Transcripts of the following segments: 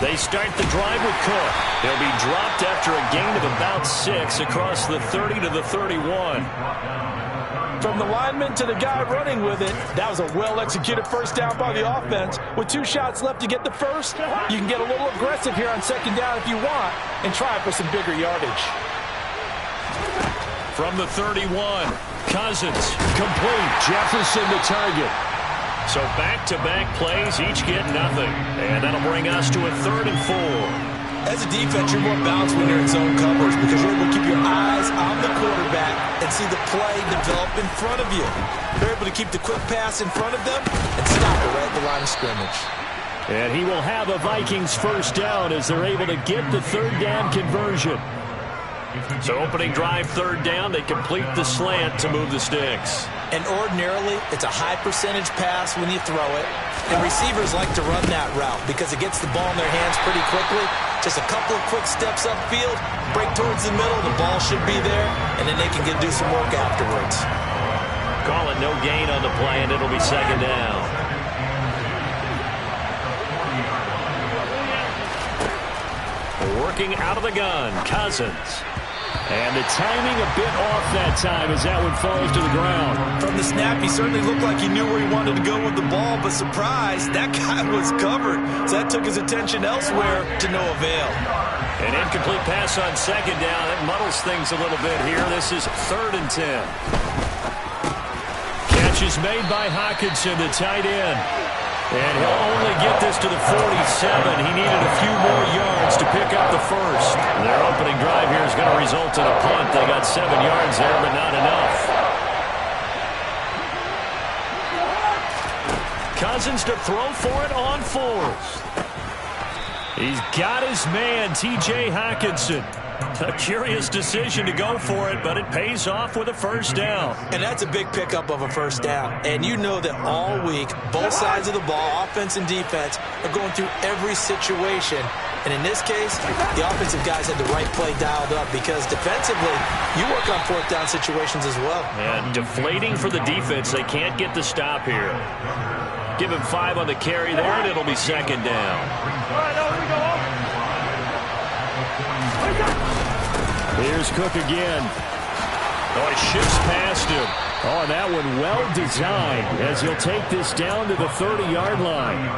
They start the drive with Cook. He'll be dropped after a gain of about 6 across the 30 to the 31. From the lineman to the guy running with it, that was a well-executed first down by the offense. With 2 shots left to get the first, you can get a little aggressive here on second down if you want and try for some bigger yardage. From the 31, Cousins, complete. Jefferson the target. So back-to-back plays, each get nothing. And that'll bring us to a 3rd and 4. As a defense, you're more balanced when you're in zone coverage because you're able to keep your eyes on the quarterback and see the play develop in front of you. They're able to keep the quick pass in front of them and stop it right at the line of scrimmage. And he will have a Vikings first down as they're able to get the 3rd down conversion. So opening drive 3rd down, they complete the slant to move the sticks. And ordinarily, it's a high percentage pass when you throw it. And receivers like to run that route because it gets the ball in their hands pretty quickly. Just a couple of quick steps upfield, break towards the middle, the ball should be there, and then they can do some work afterwards. Call it no gain on the play, and it'll be 2nd down. Working out of the gun, Cousins. And the timing a bit off that time as that one falls to the ground. From the snap, he certainly looked like he knew where he wanted to go with the ball, but surprise, that guy was covered. So that took his attention elsewhere to no avail. An incomplete pass on 2nd down. It muddles things a little bit here. This is 3rd and 10. Catch is made by Hockenson, the tight end. And he'll only get this to the 47. He needed a few more yards to pick up the first. Their opening drive here is going to result in a punt. They got 7 yards there, but not enough. Cousins to throw for it on 4th. He's got his man, T.J. Hockenson. A curious decision to go for it, but it pays off with a first down. And that's a big pickup of a first down. And you know that all week, both sides of the ball, offense and defense, are going through every situation. And in this case, the offensive guys had the right play dialed up because defensively, you work on 4th down situations as well. And deflating for the defense. They can't get the stop here. Give him 5 on the carry there, and it'll be 2nd down. Here's Cook again. Oh, he shifts past him. Oh, and that one well designed as he'll take this down to the 30-yard line.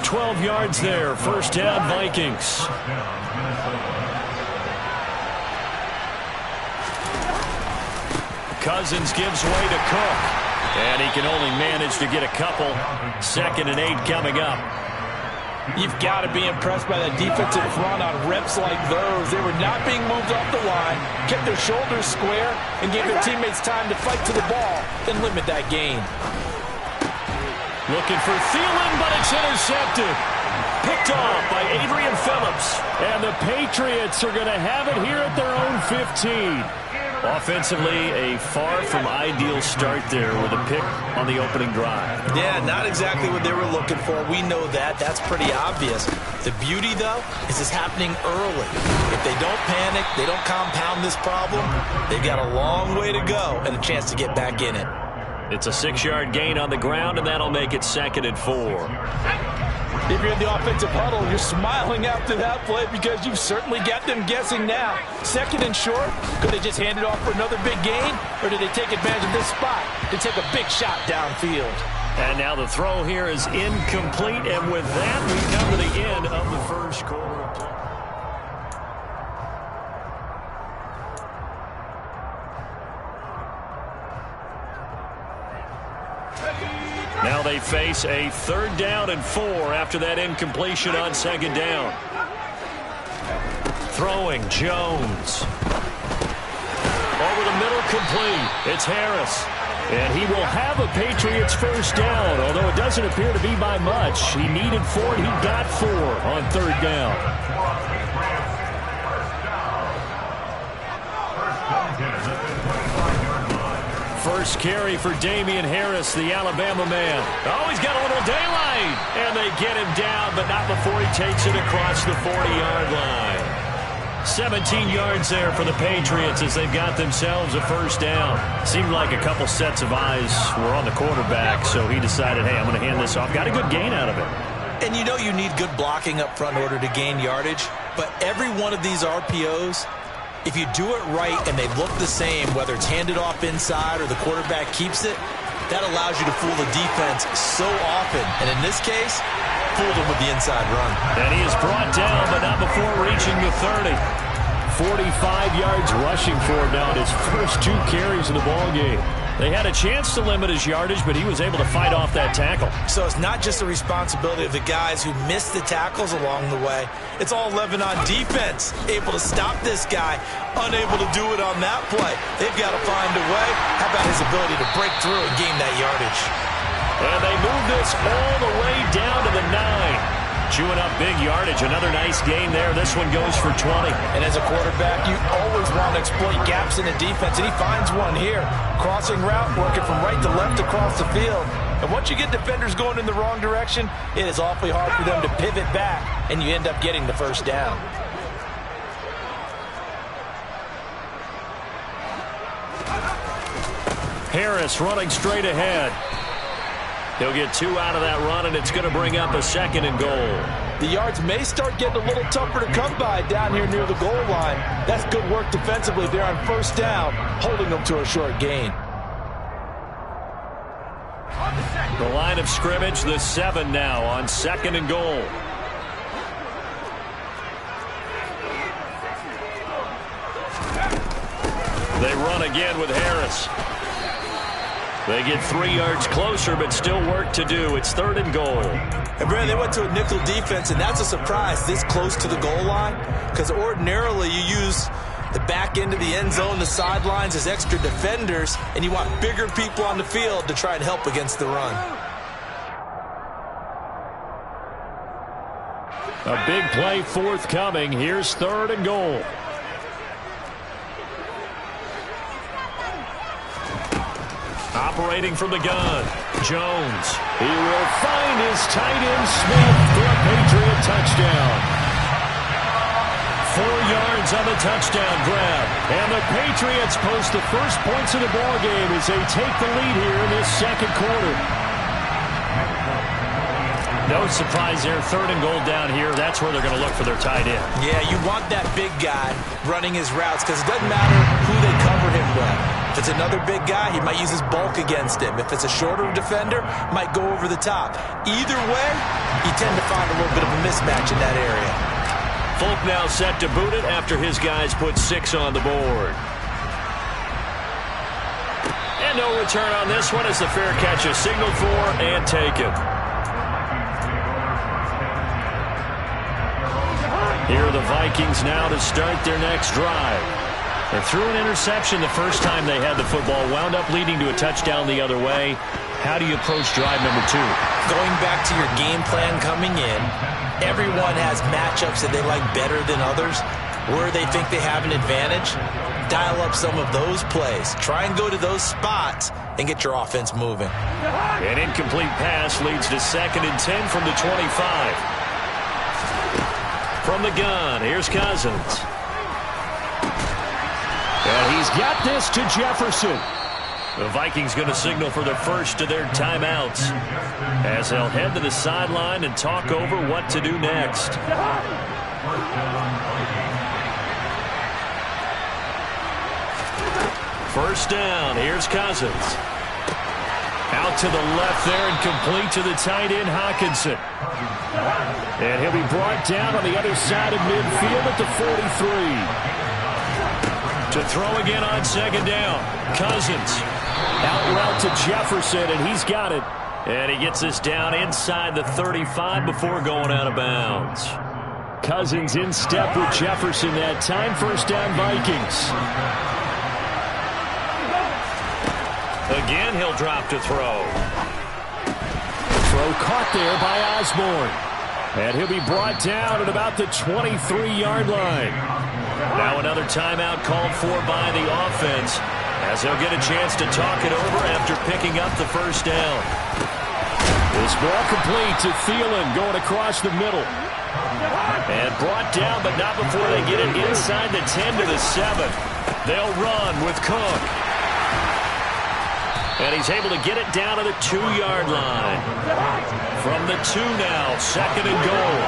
12 yards there. First down, Vikings. Cousins gives way to Cook. And he can only manage to get a couple. 2nd and 8 coming up. You've got to be impressed by that defensive front on reps like those. They were not being moved off the line, kept their shoulders square, and gave their teammates time to fight to the ball, then limit that gain. Looking for Thielen, but it's intercepted. Picked off by Adrian Phillips. And the Patriots are going to have it here at their own 15. Offensively, a far from ideal start there with a pick on the opening drive. Yeah, not exactly what they were looking for. We know that. That's pretty obvious. The beauty, though, is it's happening early. If they don't panic, they don't compound this problem, they've got a long way to go and a chance to get back in it. It's a 6-yard gain on the ground, and that'll make it 2nd and 4. If you're in the offensive huddle, you're smiling after that play because you've certainly got them guessing now. 2nd and short, could they just hand it off for another big gain? Or did they take advantage of this spot to take a big shot downfield? And now the throw here is incomplete. And with that, we come to the end of the first quarter. Now they face a 3rd down and 4 after that incompletion on 2nd down. Throwing, Jones. Over the middle, complete. It's Harris. And he will have a Patriots first down, although it doesn't appear to be by much. He needed 4, and he got 4 on 3rd down. First carry for Damian Harris, the Alabama man. Oh, he's got a little daylight. And they get him down, but not before he takes it across the 40-yard line. 17 yards there for the Patriots as they've got themselves a first down. Seemed like a couple sets of eyes were on the quarterback, so he decided, hey, I'm going to hand this off. Got a good gain out of it. And you know you need good blocking up front in order to gain yardage, but every one of these RPOs, if you do it right and they look the same, whether it's handed off inside or the quarterback keeps it, that allows you to fool the defense so often. And in this case, fooled him with the inside run. And he is brought down, but not before reaching the 30. 45 yards rushing for him now in his first 2 carries in the ballgame. They had a chance to limit his yardage, but he was able to fight off that tackle. So it's not just the responsibility of the guys who missed the tackles along the way. It's all Levin on defense, able to stop this guy, unable to do it on that play. They've got to find a way. How about his ability to break through and gain that yardage? And they move this all the way down to the 9. Chewing up big yardage. Another nice gain there. This one goes for 20. And as a quarterback, you always want to exploit gaps in the defense, and he finds one here. Crossing route, working from right to left across the field. And once you get defenders going in the wrong direction, it is awfully hard for them to pivot back, and you end up getting the first down. Harris running straight ahead. He'll get 2 out of that run, and it's going to bring up a 2nd and goal. The yards may start getting a little tougher to come by down here near the goal line. That's good work defensively there on first down, holding them to a short gain. The line of scrimmage, the 7 now on 2nd and goal. They run again with Harris. They get 3 yards closer, but still work to do. It's 3rd and goal. And Brad, they went to a nickel defense, and that's a surprise this close to the goal line, because ordinarily you use the back end of the end zone, the sidelines as extra defenders, and you want bigger people on the field to try and help against the run. A big play forthcoming. Here's 3rd and goal. Operating from the gun, Jones. He will find his tight end, Smith, for a Patriot touchdown. 4 yards on the touchdown grab. And the Patriots post the first points of the ballgame as they take the lead here in this 2nd quarter. No surprise there, 3rd and goal down here. That's where they're going to look for their tight end. Yeah, you want that big guy running his routes because it doesn't matter who they cover him with. If it's another big guy, he might use his bulk against him. If it's a shorter defender, might go over the top. Either way, you tend to find a little bit of a mismatch in that area. Folk now set to boot it after his guys put 6 on the board. And no return on this one as the fair catch is signaled for and taken. Here are the Vikings now to start their next drive. They threw an interception the first time they had the football, wound up leading to a touchdown the other way. How do you approach drive number 2? Going back to your game plan coming in, everyone has matchups that they like better than others. Where they think they have an advantage, dial up some of those plays. Try and go to those spots and get your offense moving. An incomplete pass leads to 2nd and 10 from the 25. From the gun, here's Cousins. And he's got this to Jefferson. The Vikings going to signal for the first of their timeouts as they'll head to the sideline and talk over what to do next. First down, here's Cousins. Out to the left there and complete to the tight end, Hockenson. And he'll be brought down on the other side of midfield at the 43. To throw again on 2nd down. Cousins. Out route to Jefferson, and he's got it. And he gets this down inside the 35 before going out of bounds. Cousins in step with Jefferson that time. First down, Vikings. Again, he'll drop to throw. Throw caught there by Osborne. And he'll be brought down at about the 23-yard line. Now another timeout called for by the offense as they'll get a chance to talk it over after picking up the first down. This ball complete to Thielen going across the middle. And brought down, but not before they get it inside the 10 to the 7. They'll run with Cook. And he's able to get it down to the 2-yard line. From the 2 now, 2nd and goal.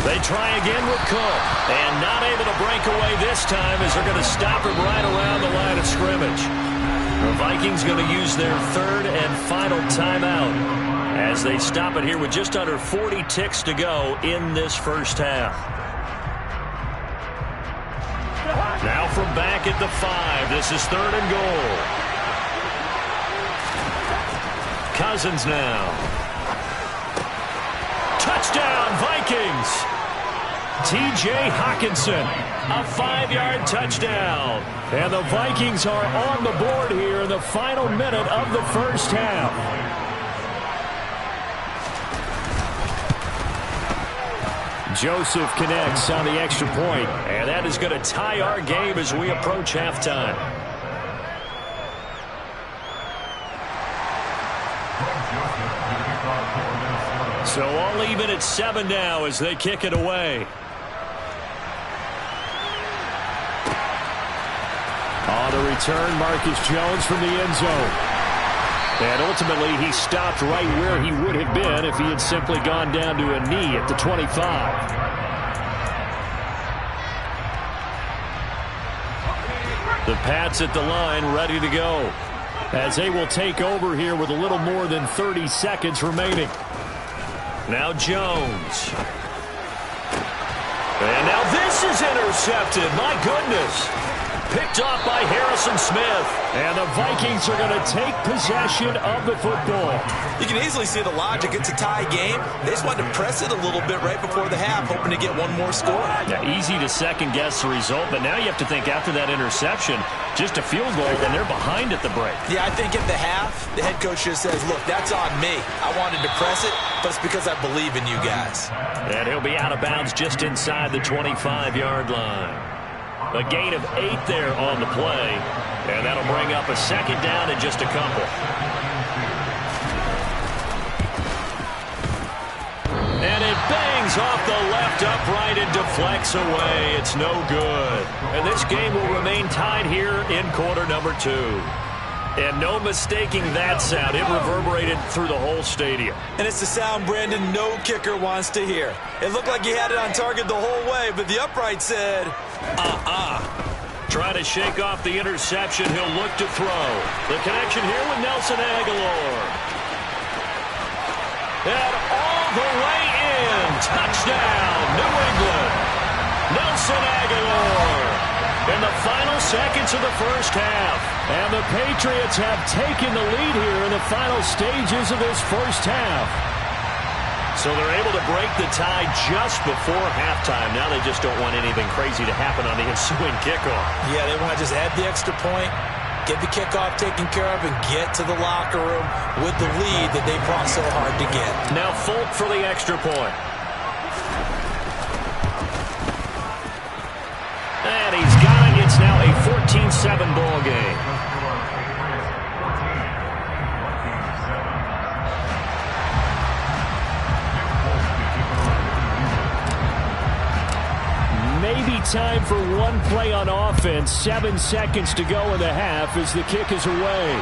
They try again with Cook. And not able to break away this time as they're going to stop him right around the line of scrimmage. The Vikings going to use their 3rd and final timeout as they stop it here with just under 40 ticks to go in this first half. Now from back at the 5, this is 3rd and goal. Cousins now. Touchdown, Vikings! T.J. Hockenson, a 5-yard touchdown. And the Vikings are on the board here in the final minute of the first half. Joseph connects on the extra point, and that is going to tie our game as we approach halftime. So all even at 7 now as they kick it away. On the return, Marcus Jones from the end zone. And ultimately, he stopped right where he would have been if he had simply gone down to a knee at the 25. The Pats at the line ready to go as they will take over here with a little more than 30 seconds remaining. Now Jones. And now this is intercepted. My goodness. Picked off by Harrison Smith. And the Vikings are going to take possession of the football. You can easily see the logic. It's a tie game. They just wanted to press it a little bit right before the half, hoping to get one more score. Yeah, easy to second-guess the result, but now you have to think after that interception, just a field goal, and they're behind at the break. Yeah, I think at the half, the head coach just says, look, that's on me. I wanted to press it, but it's because I believe in you guys. And he'll be out of bounds just inside the 25-yard line. A gain of 8 there on the play, and that'll bring up a 2nd down and just a couple. And it bangs off the left upright and deflects away. It's no good. And this game will remain tied here in quarter number 2. And no mistaking that sound. It reverberated through the whole stadium. And it's the sound, Brandon, no kicker wants to hear. It looked like he had it on target the whole way, but the upright said, Trying to shake off the interception. He'll look to throw. The connection here with Nelson Aguilar. And all the way in. Touchdown, New England. Nelson Aguilar. In the final seconds of the first half. And the Patriots have taken the lead here in the final stages of this first half. So they're able to break the tie just before halftime. Now they just don't want anything crazy to happen on the ensuing kickoff. Yeah, they want to just add the extra point, get the kickoff taken care of, and get to the locker room with the lead that they fought so hard to get. Now Folk for the extra point. And he's got it. It's now a 14-7 ball game. Maybe time for one play on offense. 7 seconds to go in the half as the kick is away.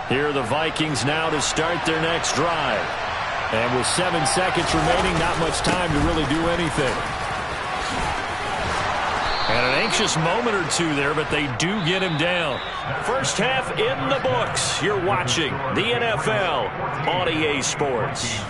Here are the Vikings now to start their next drive. And with 7 seconds remaining, not much time to really do anything. And an anxious moment or two there, but they do get him down. First half in the books. You're watching the NFL on EA Sports.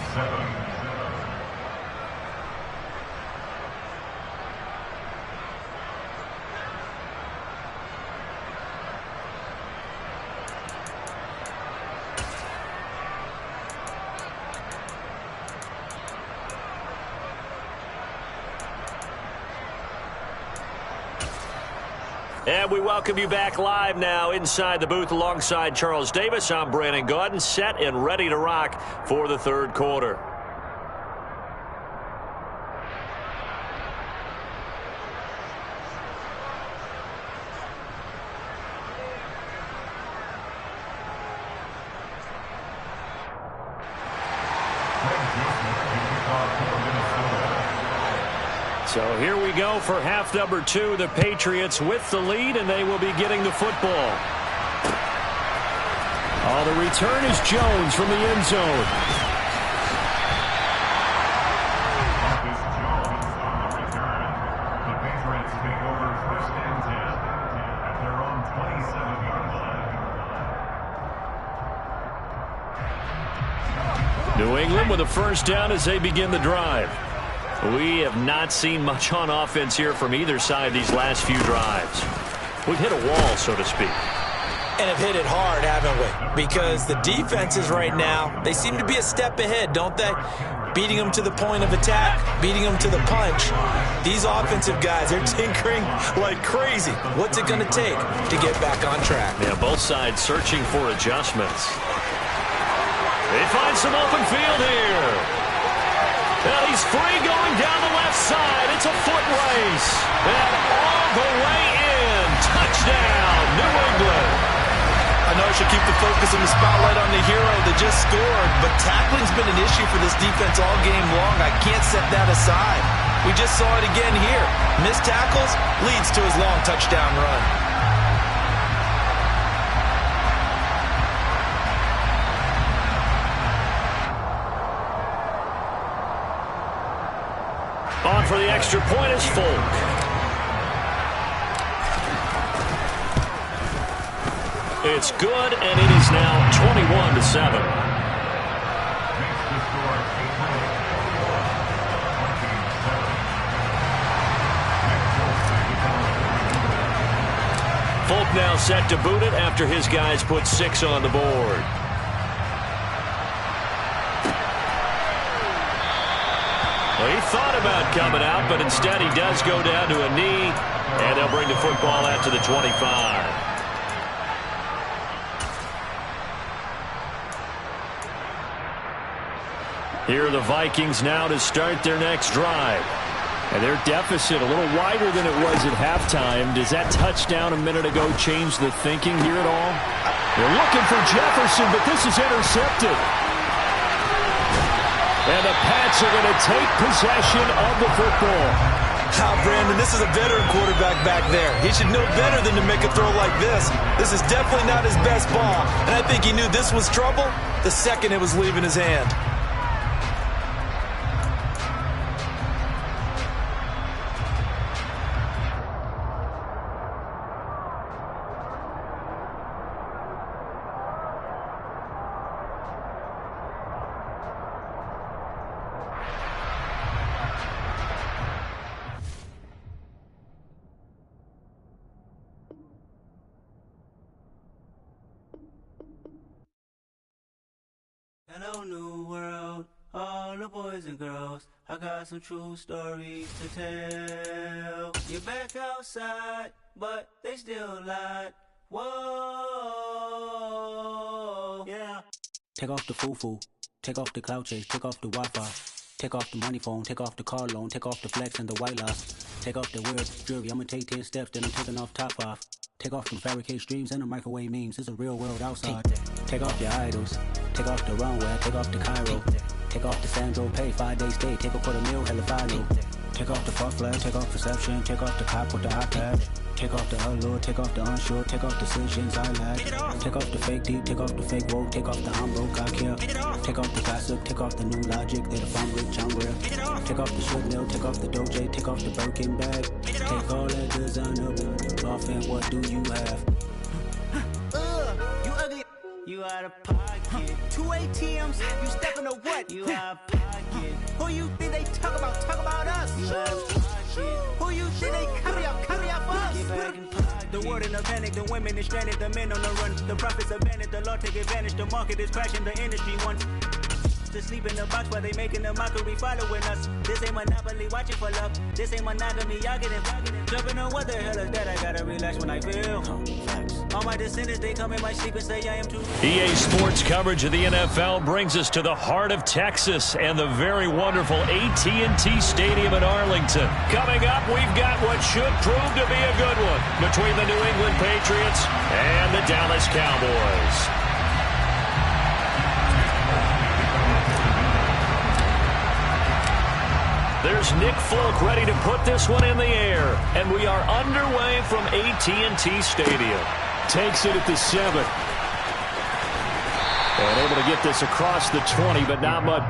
And we welcome you back live now inside the booth alongside Charles Davis. I'm Brandon Gaudin, set and ready to rock for the third quarter. So here we go for half number 2. The Patriots with the lead, and they will be getting the football. Oh, the return is Jones from the end zone. New England with a first down as they begin the drive. We have not seen much on offense here from either side these last few drives. We've hit a wall, so to speak. And have hit it hard, haven't we? Because the defenses right now, they seem to be a step ahead, don't they? Beating them to the point of attack, beating them to the punch. These offensive guys are tinkering like crazy. What's it going to take to get back on track? Yeah, both sides searching for adjustments. They find some open field here. Well, he's free going down the left side. It's a foot race. And all the way in. Touchdown, New England. I know I should keep the focus and the spotlight on the hero that just scored, but tackling's been an issue for this defense all game long. I can't set that aside. We just saw it again here. Missed tackles leads to his long touchdown run. On for the extra point is Folk. It's good, and it is now 21-7. Folk now set to boot it after his guys put 6 on the board. Well, he thought about coming out, but instead he does go down to a knee, and they'll bring the football out to the 25. Here are the Vikings now to start their next drive. And their deficit a little wider than it was at halftime. Does that touchdown a minute ago change the thinking here at all? They're looking for Jefferson, but this is intercepted. And the Pats are going to take possession of the football. Brandon, this is a veteran quarterback back there. He should know better than to make a throw like this. This is definitely not his best ball. And I think he knew this was trouble the second it was leaving his hand. Hello, new world, all the boys and girls. I got some true stories to tell. You're back outside, but they still lied. Whoa, yeah. Take off the foo-foo, take off the cloud chase, take off the Wi-Fi. Take off the money phone, take off the car loan, take off the flex and the white loss. Take off the weird jewelry, I'ma take 10 steps, then I'm taking off top off. Take off them fabricate streams and the microwave memes, it's a real world outside. Take off your idols, take off the runway, take off the Cairo. Take off the Sandro pay, 5-day stay, take a $250,000, hella final. Take off the fuck flag, take off perception, take off the cop with the iPad. Take off the allure, take off the unsure, take off decisions I lack. Take off the fake deep, take off the fake woke, take off the I'm broke, I care. Take off the gossip, take off the new logic, that if I'm rich, I'm real. Take off the shit mill, take off the Doge, take off the Birkin bag. Take all that designer off and what do you have? You ugly. You out of pocket. 2 ATMs, you stepping to what? You out of pocket. Who you think they talk about? Talk about us. You out of pocket. Who you think they carry out for us? Get back in pocket. The world in a panic, the women is stranded, the men on the run. The profits abandoned, the law take advantage, the market is crashing, the industry wants to sleep in the box while they making a mockery following us. This ain't Monopoly, watching for love. This ain't monogamy, y'all get it. Jumping on what the hell is that? I gotta relax when I feel. All my descendants, they come in my sleep and say I am too. EA Sports coverage of the NFL brings us to the heart of Texas and the very wonderful AT&T Stadium in Arlington. Coming up, we've got what should prove to be a good one between the New England Patriots and the Dallas Cowboys. There's Here's Nick Folk ready to put this one in the air. And we are underway from AT&T Stadium. Takes it at the 7. And able to get this across the 20, but not much.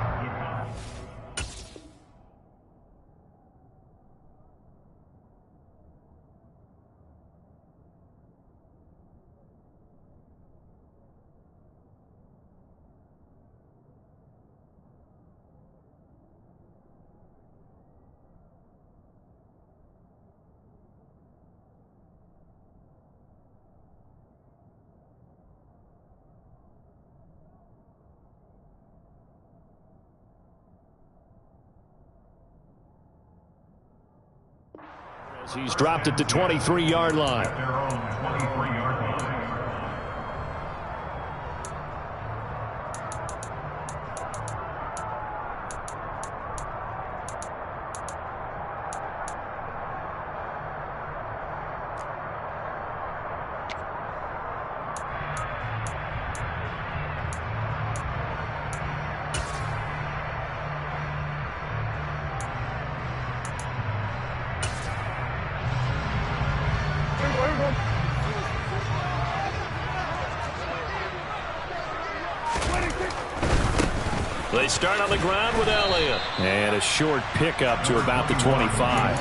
He's dropped at the 23-yard line. They start on the ground with Elliott. And a short pickup to about the 25.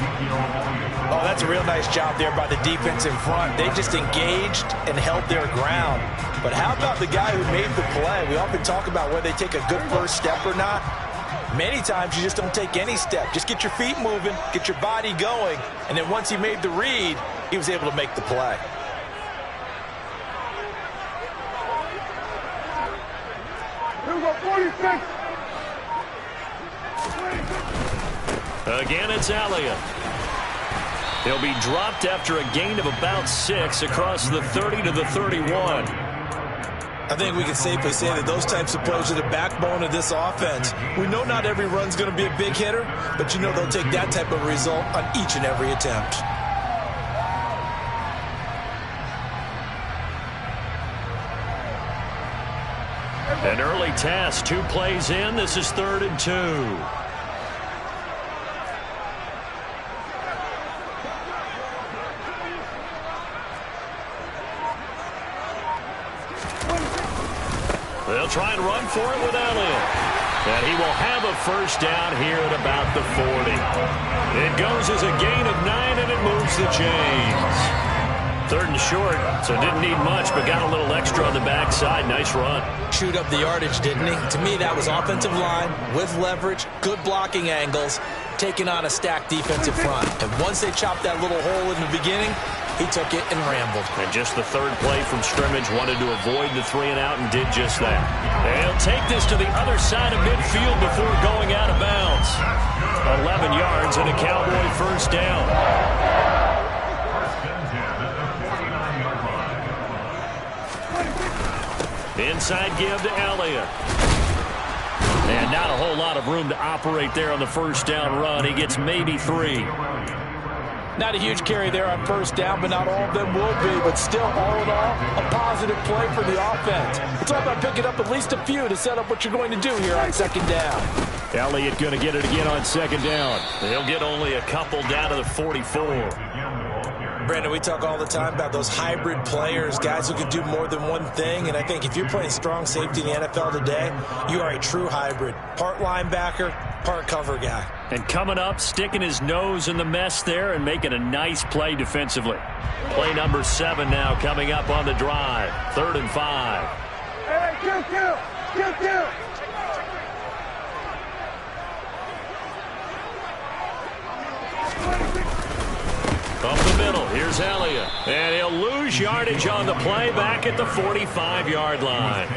Oh, that's a real nice job there by the defense in front. They just engaged and held their ground. But how about the guy who made the play? We often talk about whether they take a good first step or not. Many times you just don't take any step. Just get your feet moving, get your body going, and then once he made the read, he was able to make the play. Here we go, 46. Again, it's Elliott. He'll be dropped after a gain of about 6 across the 30 to the 31. I think we can safely say that those types of plays are the backbone of this offense. We know not every run's going to be a big hitter, but you know they'll take that type of result on each and every attempt. An early task, 2 plays in. This is 3rd and 2. They'll try and run for it with Elliott. And he will have a first down here at about the 40. It goes as a gain of 9, and it moves the chains. 3rd and short, so didn't need much, but got a little extra on the backside. Nice run. Chewed up the yardage, didn't he? To me, that was offensive line with leverage, good blocking angles, taking on a stacked defensive front. And once they chopped that little hole in the beginning, he took it and rambled. And just the 3rd play from scrimmage, wanted to avoid the 3 and out and did just that. And he'll take this to the other side of midfield before going out of bounds. 11 yards and a Cowboy first down. Inside give to Elliott. And not a whole lot of room to operate there on the first down run. He gets maybe 3. Not a huge carry there on first down, but not all of them will be. But still, all in all, a positive play for the offense. It's all about picking up at least a few to set up what you're going to do here on 2nd down. Elliott going to get it again on 2nd down. He'll get only a couple down to the 44. Brandon, we talk all the time about those hybrid players, guys who can do more than one thing. And I think if you're playing strong safety in the NFL today, you are a true hybrid. Part linebacker, part cover guy. And coming up, sticking his nose in the mess there and making a nice play defensively. Play number 7 now coming up on the drive. 3rd and 5. Hey, kill. Up the middle, here's Elliott. And he'll lose yardage on the play back at the 45-yard line.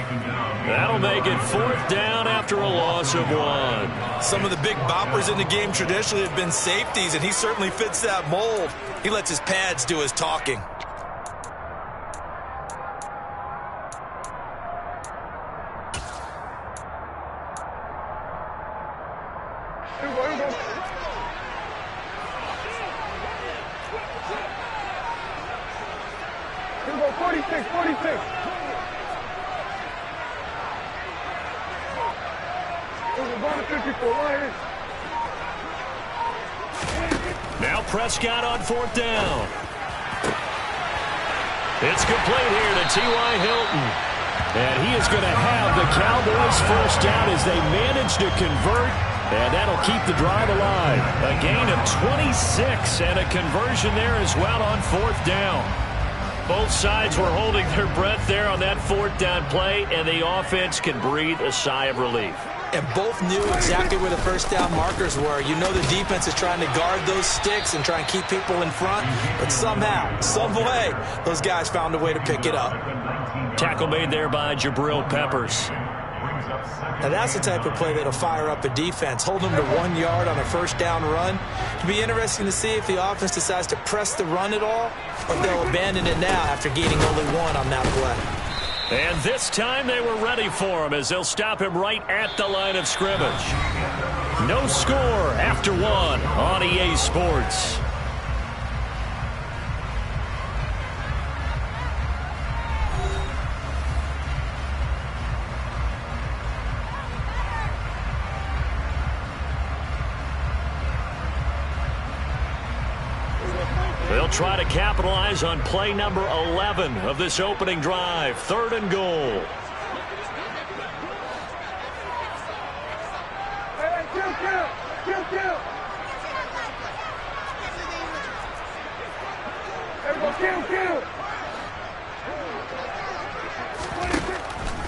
That'll make it 4th down after a loss of 1. Some of the big boppers in the game traditionally have been safeties, and he certainly fits that mold. He lets his pads do his talking. Here we go. Here we go, 46. We're going to 54 right here. Now Prescott on 4th down. It's complete here to T.Y. Hilton. And he is going to have the Cowboys first down as they manage to convert. And that'll keep the drive alive. A gain of 26 and a conversion there as well on 4th down. Both sides were holding their breath there on that 4th down play, and the offense can breathe a sigh of relief. And both knew exactly where the first down markers were. You know the defense is trying to guard those sticks and try and keep people in front. But somehow, some way, those guys found a way to pick it up. Tackle made there by Jabril Peppers. Now that's the type of play that'll fire up a defense. Hold them to 1 yard on a first down run. It'll be interesting to see if the offense decides to press the run at all, or if they'll abandon it now after gaining only 1 on that play. And this time they were ready for him as they'll stop him right at the line of scrimmage. No score after 1 on EA Sports. They'll try to capitalize on play number 11 of this opening drive. 3rd and goal. Hey, kill. Everybody kill.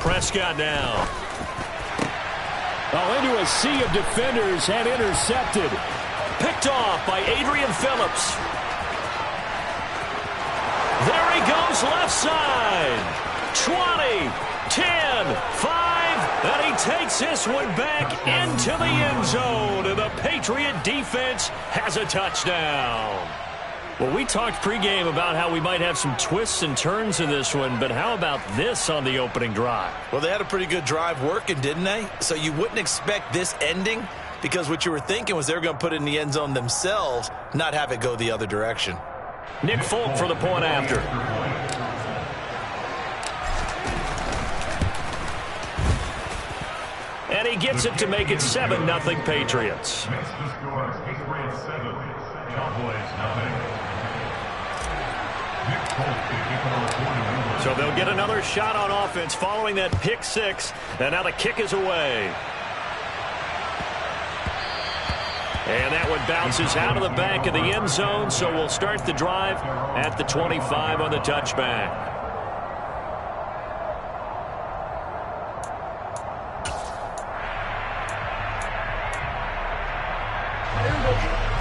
Prescott now. Oh, into a sea of defenders and intercepted. Picked off by Adrian Phillips. There he goes left side. 20, 10, 5, and he takes this one back into the end zone. And the Patriot defense has a touchdown. Well, we talked pregame about how we might have some twists and turns in this one, but how about this on the opening drive? Well, they had a pretty good drive working, didn't they? So you wouldn't expect this ending, because what you were thinking was they were going to put it in the end zone themselves, not have it go the other direction. Nick Folk for the point after. And he gets it to make it 7-0 Patriots. So they'll get another shot on offense following that pick 6. And now the kick is away. And that one bounces out of the back of the end zone, so we'll start the drive at the 25 on the touchback.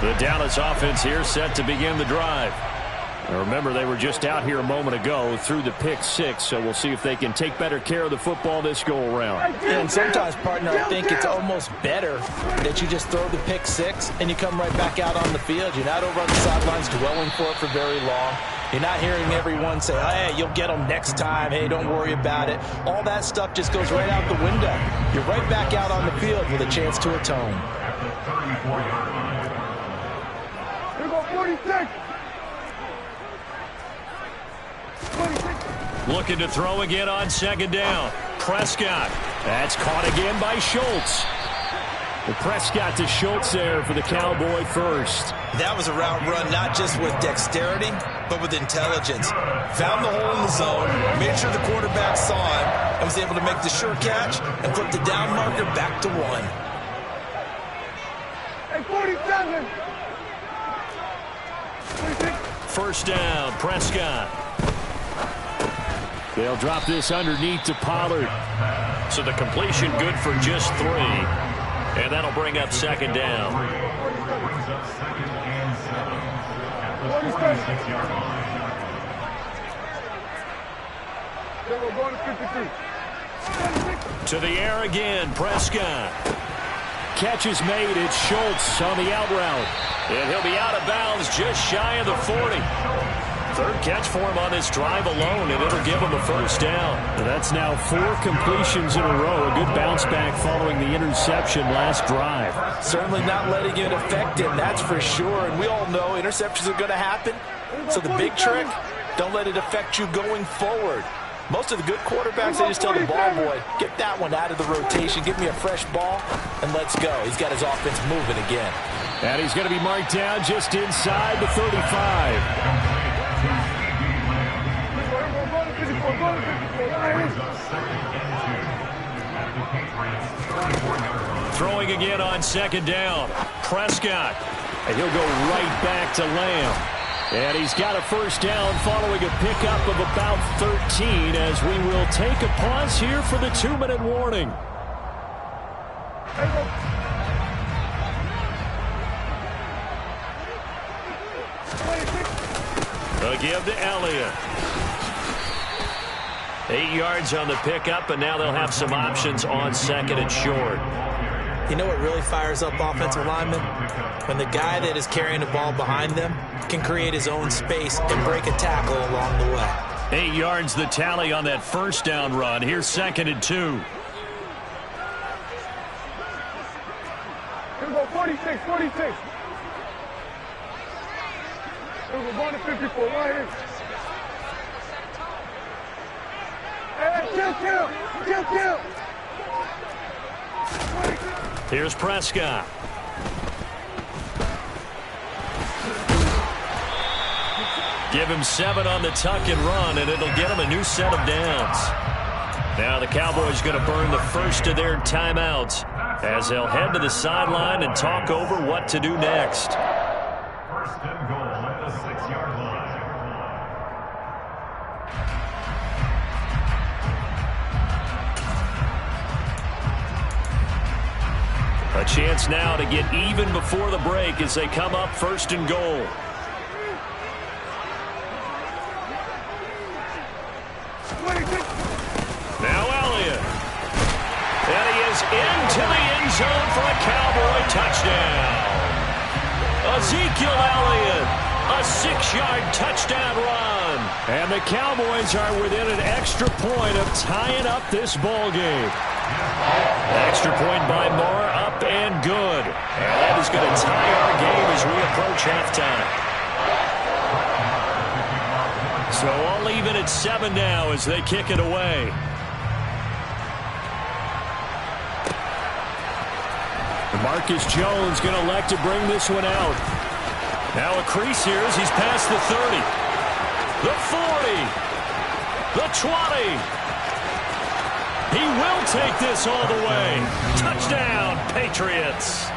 The Dallas offense here set to begin the drive. Now remember, they were just out here a moment ago through the pick 6, so we'll see if they can take better care of the football this go-around. And sometimes, partner, I think it's almost better that you just throw the pick 6 and you come right back out on the field. You're not over on the sidelines dwelling for it for very long. You're not hearing everyone say, hey, you'll get them next time. Hey, don't worry about it. All that stuff just goes right out the window. You're right back out on the field with a chance to atone. Here go 46. Looking to throw again on 2nd down. Prescott. That's caught again by Schultz. Prescott to Schultz there for the Cowboy first. That was a route run not just with dexterity, but with intelligence. Found the hole in the zone, made sure the quarterback saw him, and was able to make the sure catch and flip the down marker back to 1. Hey, 47. 46. First down, Prescott. They'll drop this underneath to Pollard. So the completion good for just 3. And that'll bring up 2nd down. 46. Then we're going to 53. To the air again, Prescott. Catch is made. It's Schultz on the out route. And he'll be out of bounds just shy of the 40. 3rd catch for him on this drive alone, and it'll give him a first down. That's now 4 completions in a row. A good bounce back following the interception last drive. Certainly not letting it affect him, that's for sure. And we all know interceptions are going to happen. So the big trick, don't let it affect you going forward. Most of the good quarterbacks, they just tell the ball boy, get that one out of the rotation, give me a fresh ball, and let's go. He's got his offense moving again. And he's going to be marked down just inside the 35. Throwing again on second down. Prescott. And he'll go right back to Lamb. And he's got a first down following a pickup of about 13 as we will take a pause here for the 2-minute warning. A give to Elliott. 8 yards on the pickup, and now they'll have some options on second and short. You know what really fires up offensive linemen? When the guy that is carrying the ball behind them can create his own space and break a tackle along the way. 8 yards the tally on that first down run. Here's second and 2. Here we go, 46, 46. Here we go, going to 54, right here. Hey, kill. Here's Prescott. Give him 7 on the tuck and run, and it'll get him a new set of downs. Now the Cowboys going to burn the first of their timeouts as they'll head to the sideline and talk over what to do next. First and goal at the 6-yard line. A chance now to get even before the break as they come up first and goal. Now Elliott. And he is into the end zone for a Cowboy touchdown. Ezekiel Elliott, a 6-yard touchdown run. And the Cowboys are within an extra point of tying up this ball game. Extra point by Moore, up and good. And that is going to tie our game as we approach halftime. So all even at 7 now as they kick it away. Marcus Jones going to elect to bring this one out. Now a crease here as he's past the 30. The 40. The 20. He will take this all the way. Touchdown, Patriots.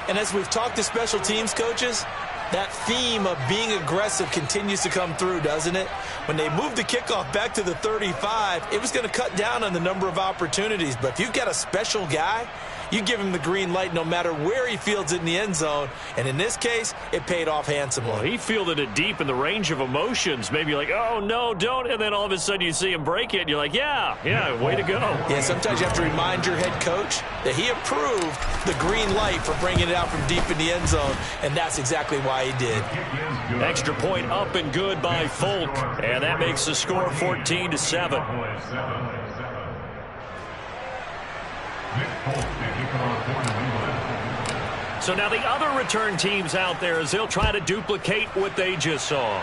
And as we've talked to special teams coaches, that theme of being aggressive continues to come through, doesn't it? When they moved the kickoff back to the 35, it was going to cut down on the number of opportunities. But if you've got a special guy, you give him the green light no matter where he fields it in the end zone. And in this case, it paid off handsomely. Well, he fielded it deep in the range of emotions. Maybe like, oh, no, don't. And then all of a sudden you see him break it, and you're like, yeah, way to go. Yeah, sometimes you have to remind your head coach that he approved the green light for bringing it out from deep in the end zone, and that's exactly why he did. Extra point up and good by Folk, and that makes the score 14-7. So now the other return teams out there as they'll try to duplicate what they just saw.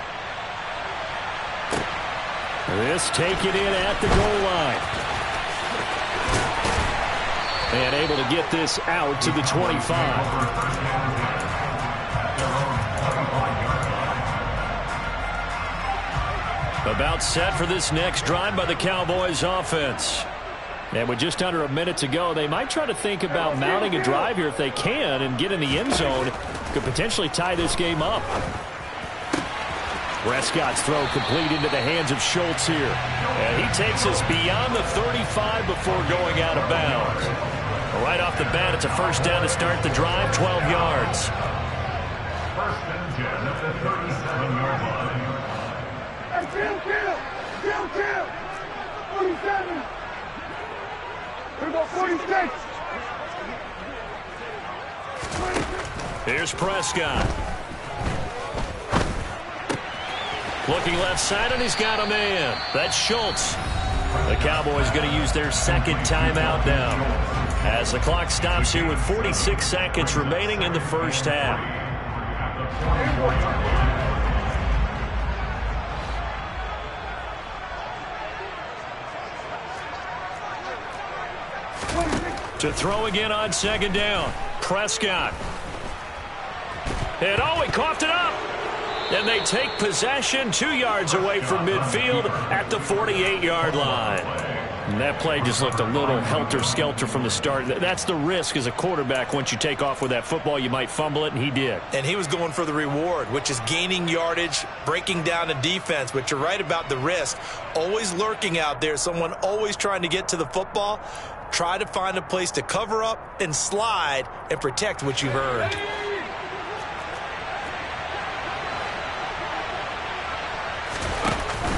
This taken in at the goal line. And able to get this out to the 25. About set for this next drive by the Cowboys offense. And with just under a minute to go, they might try to think about mounting a drive here if they can and get in the end zone. Could potentially tie this game up. Prescott's throw complete into the hands of Schultz here. And he takes us beyond the 35 before going out of bounds. Right off the bat, it's a first down to start the drive, 12 yards. First and 10 at the 37-yard line. Kill. 47. Here we go, 46. Here's Prescott. Looking left side, and he's got a man. That's Schultz. The Cowboys going to use their second timeout now as the clock stops here with 46 seconds remaining in the first half. To throw again on second down. Prescott. And he coughed it up. And they take possession 2 yards away from midfield at the 48-yard line. And that play just looked a little helter-skelter from the start. That's the risk as a quarterback. Once you take off with that football, you might fumble it, and he did. And he was going for the reward, which is gaining yardage, breaking down the defense. But you're right about the risk. Always lurking out there, someone always trying to get to the football. Try to find a place to cover up and slide and protect what you've earned.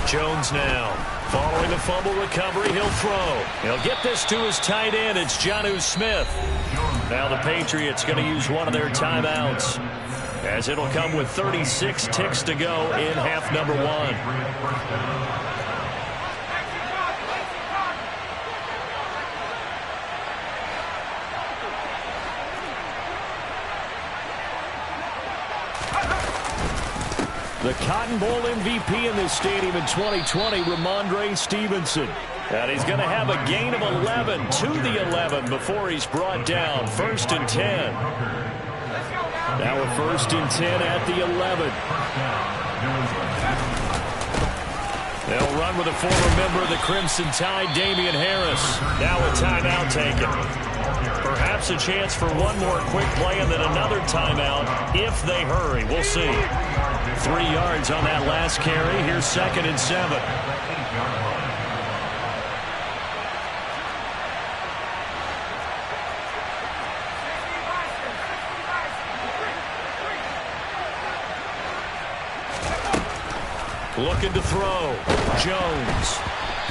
Jones now. Following the fumble recovery, he'll throw. He'll get this to his tight end. It's Jonnu Smith. Now the Patriots going to use one of their timeouts, as it'll come with 36 ticks to go in half number 1. The Cotton Bowl MVP in this stadium in 2020, Ramondre Stevenson. And he's going to have a gain of 11 to the 11 before he's brought down. 1st and 10. Now a 1st and 10 at the 11. They'll run with a former member of the Crimson Tide, Damian Harris. Now a timeout taken. Perhaps a chance for one more quick play and then another timeout if they hurry. We'll see. 3 yards on that last carry. Here's 2nd and 7. Looking to throw. Jones.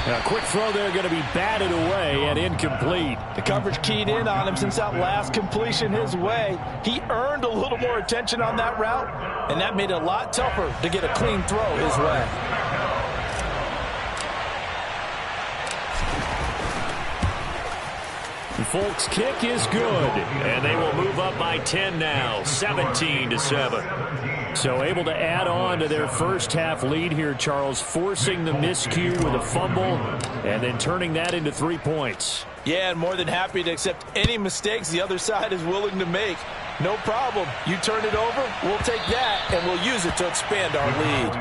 A quick throw there going to be batted away and incomplete. The coverage keyed in on him since that last completion his way. He earned a little more attention on that route, and that made it a lot tougher to get a clean throw his way. The Folks' kick is good, and they will move up by 10 now, 17-7. So able to add on to their first half lead here, Charles, forcing the miscue with a fumble and then turning that into 3 points. Yeah, and more than happy to accept any mistakes the other side is willing to make. No problem. You turn it over, we'll take that, and we'll use it to expand our lead.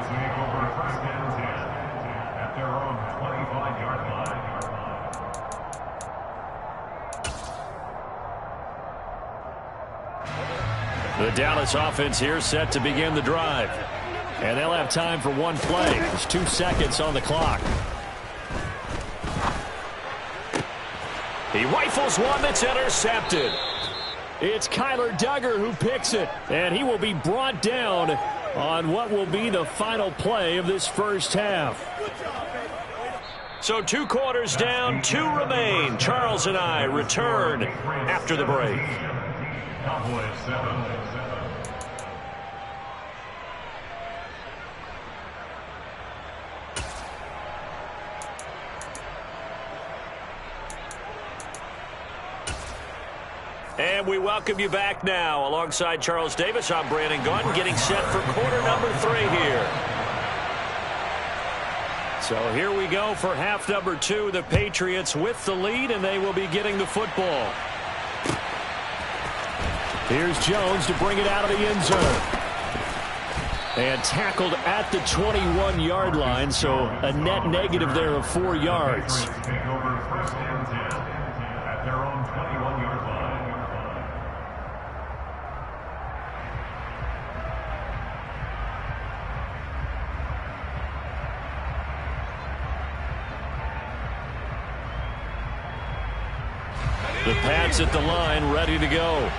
The Dallas offense here set to begin the drive. And they'll have time for one play. There's 2 seconds on the clock. He rifles one that's intercepted. It's Kyler Duggar who picks it. And he will be brought down on what will be the final play of this first half. So 2 quarters down, 2 remain. Charles and I return after the break. Cowboys 7-7. And we welcome you back now. Alongside Charles Davis, I'm Brandon Gunn, getting set for quarter number 3 here. So here we go for half number 2. The Patriots with the lead, and they will be getting the football. Here's Jones to bring it out of the end zone. And tackled at the 21-yard line, so a net negative there of 4 yards. Take over 1st and 10 at their own 21-yard line. The Pats at the line, ready to go.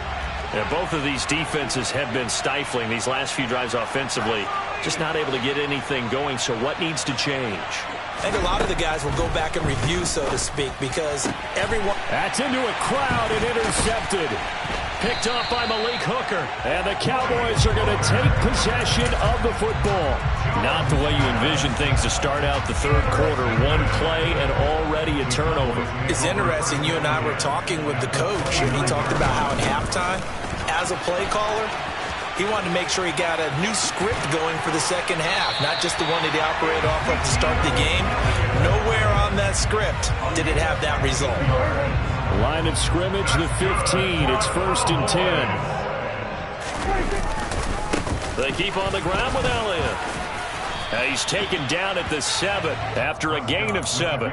Yeah, both of these defenses have been stifling these last few drives offensively. Just not able to get anything going, so what needs to change? I think a lot of the guys will go back and review, so to speak, because everyone... That's into a crowd and intercepted. Picked off by Malik Hooker. And the Cowboys are going to take possession of the football. Not the way you envision things to start out the third quarter. One play and already a turnover. It's interesting. You and I were talking with the coach, and he talked about how at halftime, as a play caller, he wanted to make sure he got a new script going for the second half, not just the one that he operated off of to start the game. Nowhere on that script did it have that result. Line of scrimmage, the 15. It's 1st and 10. They keep on the ground with Elliott. He's taken down at the 7 after a gain of 7.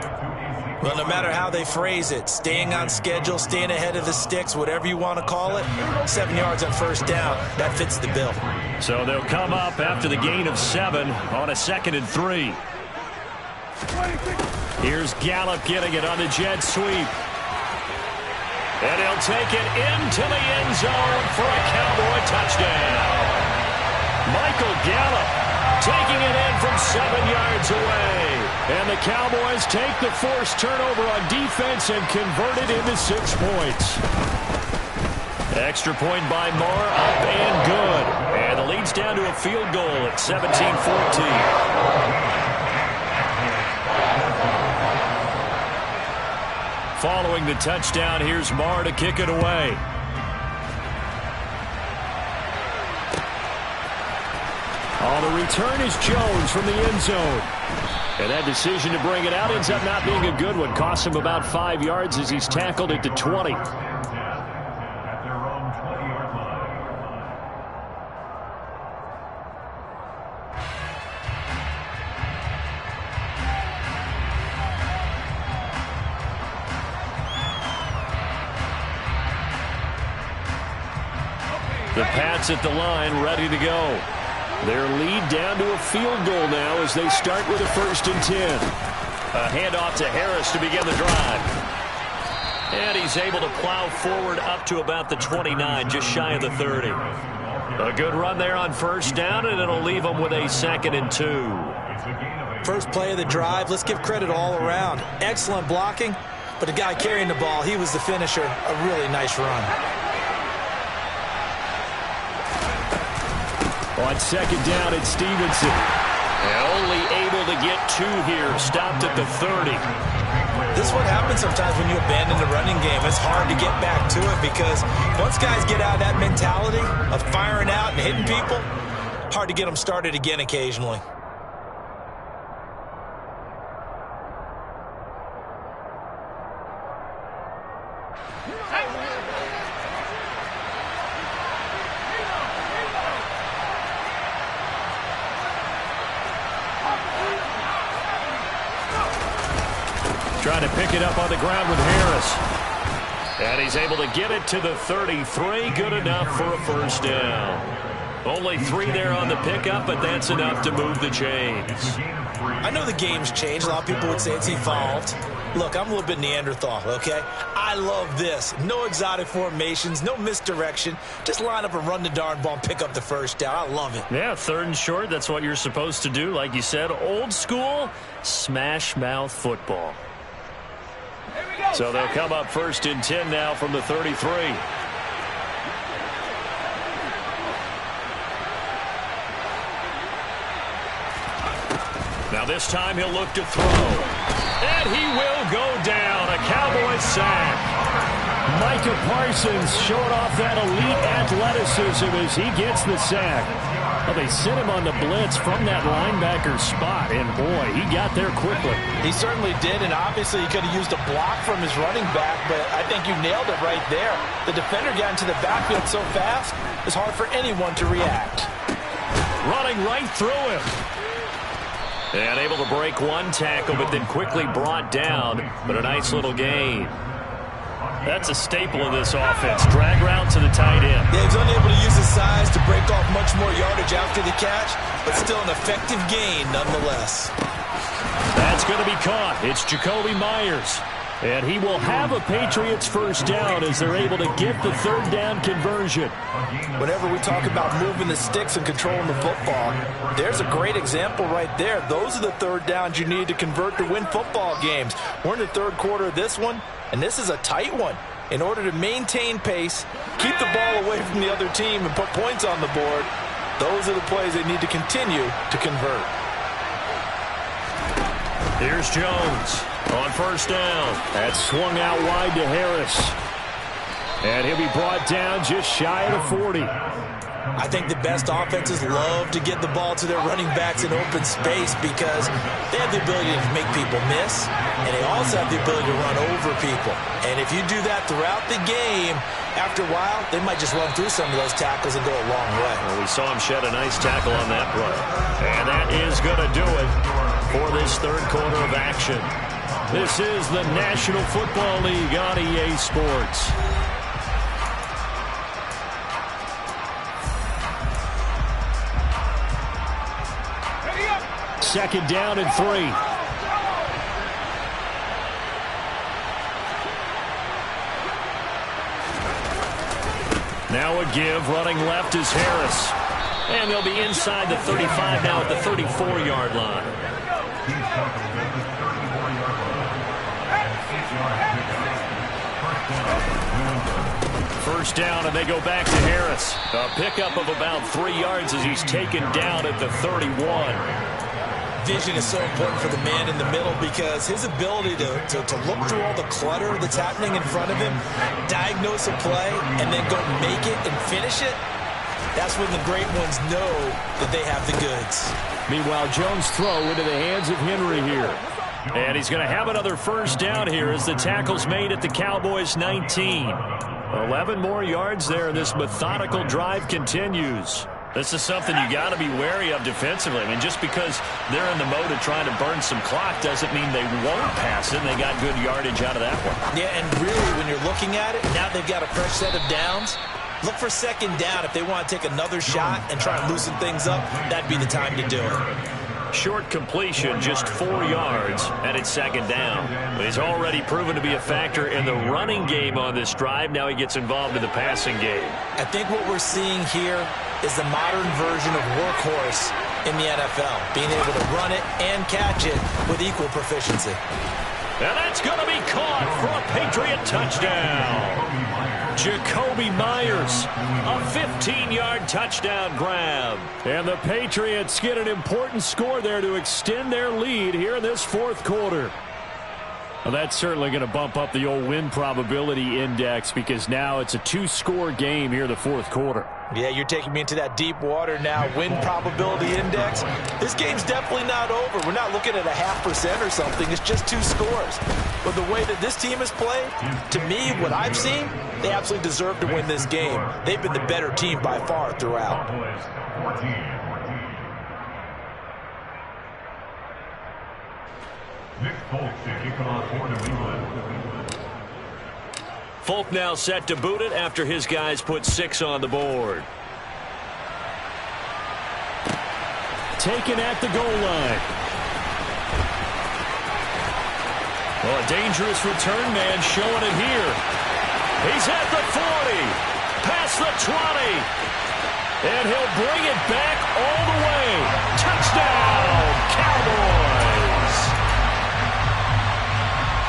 Well, no matter how they phrase it, staying on schedule, staying ahead of the sticks, whatever you want to call it, 7 yards on 1st down, that fits the bill. So they'll come up after the gain of 7 on a 2nd and 3. Here's Gallup getting it on the jet sweep. And he'll take it into the end zone for a Cowboy touchdown. Michael Gallup taking it in from 7 yards away. And the Cowboys take the forced turnover on defense and convert it into 6 points. Extra point by Moore, up and good. And the lead's down to a field goal at 17-14. Following the touchdown, here's Marr to kick it away. On the return is Jones from the end zone. And that decision to bring it out ends up not being a good one. Costs him about 5 yards as he's tackled at the 20. The Pats at the line, ready to go. Their lead down to a field goal now as they start with a 1st and 10. A handoff to Harris to begin the drive. And he's able to plow forward up to about the 29, just shy of the 30. A good run there on 1st down, and it'll leave them with a 2nd and 2. First play of the drive, let's give credit all around. Excellent blocking, but the guy carrying the ball, he was the finisher. A really nice run. On 2nd down, it's Stevenson. And only able to get 2 here. Stopped at the 30. This is what happens sometimes when you abandon the running game. It's hard to get back to it because once guys get out of that mentality of firing out and hitting people, hard to get them started again occasionally. Trying to pick it up on the ground with Harris. And he's able to get it to the 33. Good enough for a 1st down. Only 3 there on the pickup, but that's enough to move the chains. I know the game's changed. A lot of people would say it's evolved. Look, I'm a little bit Neanderthal, okay? I love this. No exotic formations, no misdirection. Just line up and run the darn ball and pick up the 1st down. I love it. Yeah, 3rd and short, that's what you're supposed to do. Like you said, old school, smash mouth football. So they'll come up 1st and 10 now from the 33. Now this time he'll look to throw. And he will go down. A Cowboy sack. Micah Parsons showing off that elite athleticism as he gets the sack. Well, they sent him on the blitz from that linebacker spot, and boy, he got there quickly. He certainly did, and obviously he could have used a block from his running back, but I think you nailed it right there. The defender got into the backfield so fast, it's hard for anyone to react. Running right through him. And able to break 1 tackle, but then quickly brought down, but a nice little gain. That's a staple of this offense. Drag route to the tight end. Yeah, he's unable to use his size to break off much more yardage after the catch, but still an effective gain nonetheless. That's going to be caught. It's Jacoby Myers. And he will have a Patriots 1st down as they're able to get the 3rd down conversion. Whenever we talk about moving the sticks and controlling the football, there's a great example right there. Those are the 3rd downs you need to convert to win football games. We're in the 3rd quarter of this one, and this is a tight one. In order to maintain pace, keep the ball away from the other team, and put points on the board, those are the plays they need to continue to convert. Here's Jones on 1st down. That's swung out wide to Harris. And he'll be brought down just shy of the 40. I think the best offenses love to get the ball to their running backs in open space because they have the ability to make people miss, and they also have the ability to run over people. And if you do that throughout the game, after a while, they might just run through some of those tackles and go a long way. Well, we saw him shed a nice tackle on that play. And that is going to do it for this third quarter of action. This is the National Football League on EA Sports. Second down and 3. Now a give, running left is Harris. And they'll be inside the 35 now at the 34-yard line. First down, and they go back to Harris. A pickup of about 3 yards as he's taken down at the 31. Vision is so important for the man in the middle because his ability to look through all the clutter that's happening in front of him, diagnose a play, and then go make it and finish it, that's when the great ones know that they have the goods. Meanwhile, Jones' throw into the hands of Henry here. And he's going to have another first down here as the tackle's made at the Cowboys' 19. 11 more yards there, and this methodical drive continues. This is something you got to be wary of defensively. I mean, just because they're in the mode of trying to burn some clock doesn't mean they won't pass it. And they got good yardage out of that one. Yeah, and really, when you're looking at it, now they've got a fresh set of downs. Look for second down. If they want to take another shot and try and loosen things up, that'd be the time to do it. Short completion, just 4 yards, and it's second down. He's already proven to be a factor in the running game on this drive. Now he gets involved in the passing game. I think what we're seeing here is the modern version of workhorse in the NFL, being able to run it and catch it with equal proficiency. And that's going to be caught for a Patriot touchdown. Jacoby Myers, a 15-yard touchdown grab. And the Patriots get an important score there to extend their lead here in this fourth quarter. Well, that's certainly going to bump up the old win probability index because now it's a 2-score game here in the fourth quarter. Yeah, you're taking me into that deep water now. Win probability index. This game's definitely not over. We're not looking at a 0.5% or something. It's just 2 scores. But the way that this team has played, to me, what I've seen, they absolutely deserve to win this game. They've been the better team by far throughout. Nick Folk to kick off for New England. Folk now set to boot it after his guys put 6 on the board. Taken at the goal line. Well, a dangerous return man showing it here. He's at the 40, past the 20, and he'll bring it back all the way. Touchdown, Cowboys!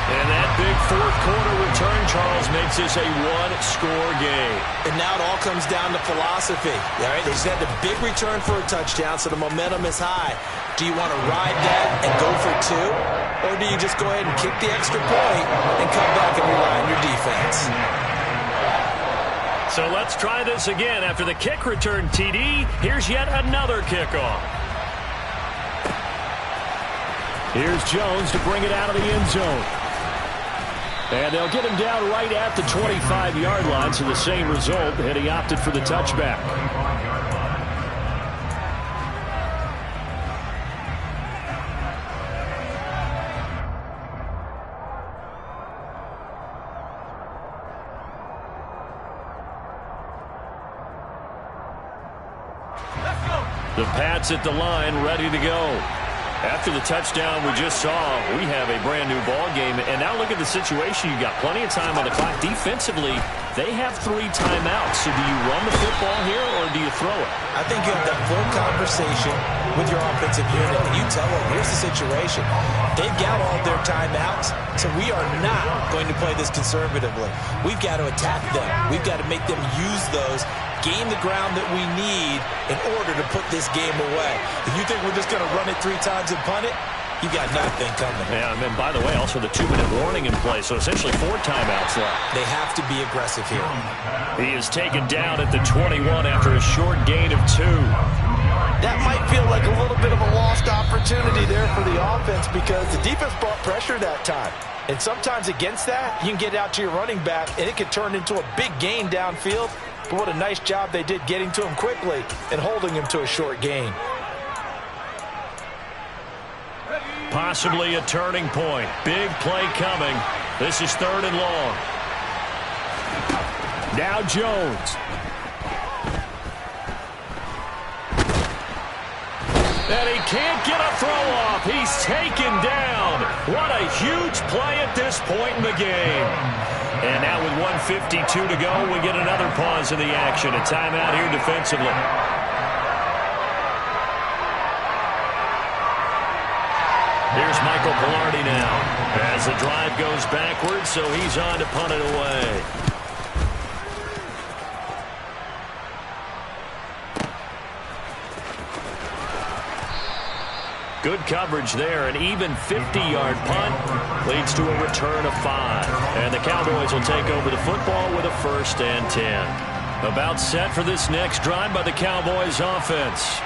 And that big fourth quarter return, Charles, makes this a 1-score game. And now it all comes down to philosophy. All right, they just had the big return for a touchdown, so the momentum is high. Do you want to ride that and go for 2? Or do you just go ahead and kick the extra point and come back and rely on your defense? So let's try this again. After the kick return, TD, here's yet another kickoff. Here's Jones to bring it out of the end zone. And they'll get him down right at the 25-yard line, so the same result, and he opted for the touchback. The Pats at the line, ready to go. After the touchdown we just saw, we have a brand-new ball game. And now look at the situation. You got plenty of time on the clock. Defensively, they have 3 timeouts. So do you run the football here or do you throw it? I think you have that full conversation with your offensive unit, and you tell them, here's the situation. They've got all their timeouts, so we are not going to play this conservatively. We've got to attack them. We've got to make them use those, gain the ground that we need in order to put this game away. If you think we're just going to run it 3 times and punt it, you got nothing coming. Yeah, and then, by the way, also the 2-minute warning in play, so essentially 4 timeouts left. They have to be aggressive here. He is taken down at the 21 after a short gain of 2. That might feel like a little bit of a lost opportunity there for the offense because the defense brought pressure that time. And sometimes against that, you can get out to your running back, and it could turn into a big gain downfield. But what a nice job they did getting to him quickly and holding him to a short gain. Possibly a turning point. Big play coming. This is 3rd and long. Now Jones. And he can't get a throw off. He's taken down. What a huge play at this point in the game. And now with 1:52 to go, we get another pause in the action. A timeout here defensively. Here's Michael Pilardi now as the drive goes backwards, so he's on to punt it away. Good coverage there. An even 50-yard punt leads to a return of 5. And the Cowboys will take over the football with a 1st and 10. About set for this next drive by the Cowboys offense.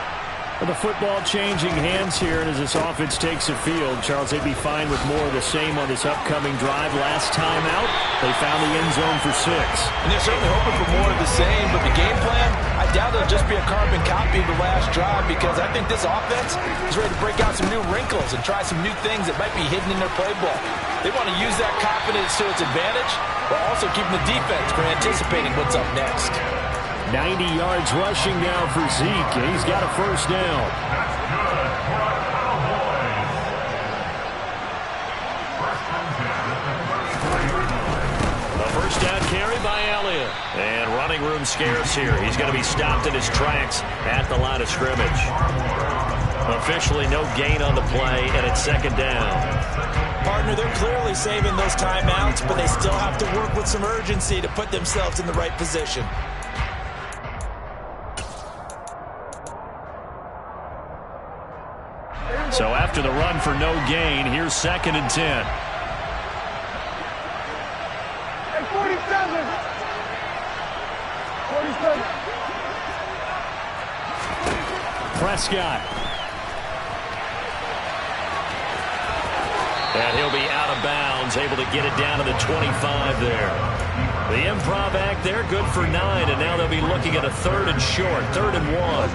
Well, the football changing hands here, and as this offense takes the field, Charles, they'd be fine with more of the same on this upcoming drive. Last time out, they found the end zone for 6. And they're certainly hoping for more of the same, but the game plan, I doubt it'll just be a carbon copy of the last drive because I think this offense is ready to break out some new wrinkles and try some new things that might be hidden in their playbook. They want to use that confidence to its advantage, while also keeping the defense from anticipating what's up next. 90 yards rushing now for Zeke. He's got a 1st down. The 1st down carry by Elliott. And running room scarce here. He's going to be stopped in his tracks at the line of scrimmage. Officially no gain on the play, and it's 2nd down. Partner, they're clearly saving those timeouts, but they still have to work with some urgency to put themselves in the right position. So after the run for no gain, here's 2nd and 10. Hey, 47. 47. Prescott. And he'll be out of bounds, able to get it down to the 25 there. The improv act there, good for 9, and now they'll be looking at a 3rd and short, 3rd and 1.